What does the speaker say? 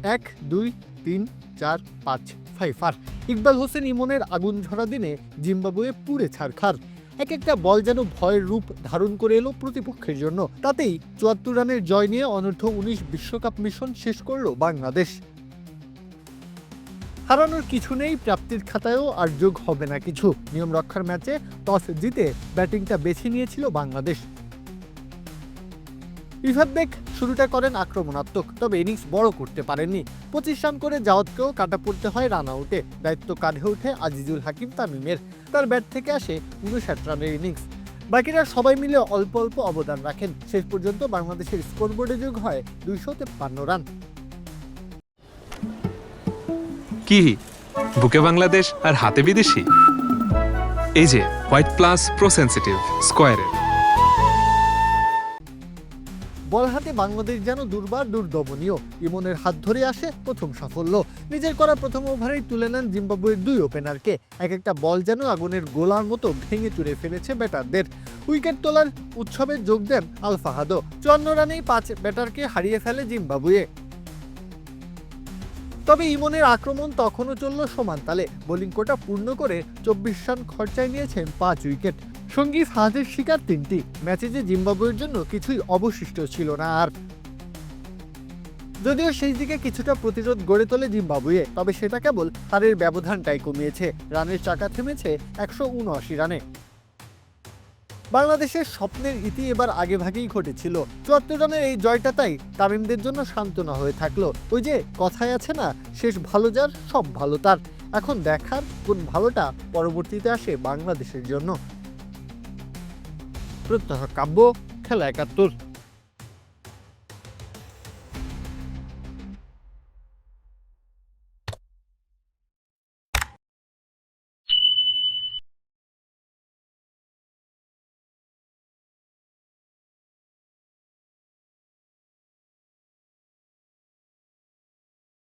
1 2 3 4 5 Pfeiffer Iqbal Hossain ইমনের আগুন ঝরা দিনে জিম্বাবুয়ে পুড়ে ছারখার। এক একটা বল যেন ভয়ের রূপ ধারণ করে এলো প্রতিপক্ষের জন্য। তাতেই ৭৪ রানের জয় নিয়ে অনূর্ধ্ব ১৯ বিশ্বকাপ মিশন শেষ করল বাংলাদেশ। হারানোর কিছু নেই, প্রাপ্তির খাতায়ও আর যোগ হবে না কিছু। নিয়ম রক্ষার ম্যাচে টস জিতে ব্যাটিংটা বেছে নিয়েছিল বাংলাদেশ। রিফাত বেক শুরুটা করেন আক্রমণাত্মক, তবে ইনিংস বড় করতে পারেননি। ২৫ রান করে জাওয়াদকেও কাটা পড়তে হয় রান আউটে। দায়িত্ব কাঁধে ওঠে আজিজুল হাকিম তামিমের। তার ব্যাট থেকে আসে ৫৯ রানের ইনিংস। বাকিরা সবাই মিলে অল্প অল্প অবদান রাখেন। শেষ পর্যন্ত বাংলাদেশের স্কোরবোর্ডে যোগ হয় ২৫৩ রান। কি বুকে বাংলাদেশ আর হাতে বিদেশি? এই যে হোয়াইট প্লাস প্রো সেনসিটিভ স্কয়ারের। বল হাতে বাংলাদেশ যেন দুর্বার দুর্দমনীয়। ইমনের হাত ধরে আসে প্রথম সাফল্য। নিজের করা প্রথম ওভারেই তুলে নেন জিম্বাবুয়ের ২ ওপেনারকে। এক একটা বল যেন আগুনের গোলার মতো ভেঙে চুরে ফেলেছে ব্যাটারদের। উইকেট তোলার উৎসবে যোগ দেন আল ফাহাদও। ৫৪ রানেই ৫ ব্যাটারকে হারিয়ে ফেলে জিম্বাবুয়ে। তবে ইমনের আক্রমণ তখনও চলল সমান তালে। বোলিং কোটা পূর্ণ করে ২৪ রান খরচায় নিয়েছেন ৫ উইকেট। সঙ্গী ফাহাদের শিকার ৩টি। ম্যাচে যে জিম্বাবুয়ের জন্য কিছুই অবশিষ্ট ছিল না আর। যদিও সেই দিকে কিছুটা প্রতিরোধ গড়ে তোলে জিম্বাবুয়ে, তবে সেটা কেবল হারের ব্যবধানটাই কমিয়েছে। রানের চাকা থেমেছে ১৭৯ রানে। বাংলাদেশের স্বপ্নের ইতি এবার আগেভাগেই ঘটেছিল। ৭৪ রানের এই জয়টা তাই তামিমদের জন্য সান্ত্বনা হয়ে থাকলো। ওই যে কথায় আছে না, শেষ ভালো যার সব ভালো তার। এখন দেখার কোন ভালোটা পরবর্তীতে আসে বাংলাদেশের জন্য। প্রত্যহ কাব্য, খেলা ৭১।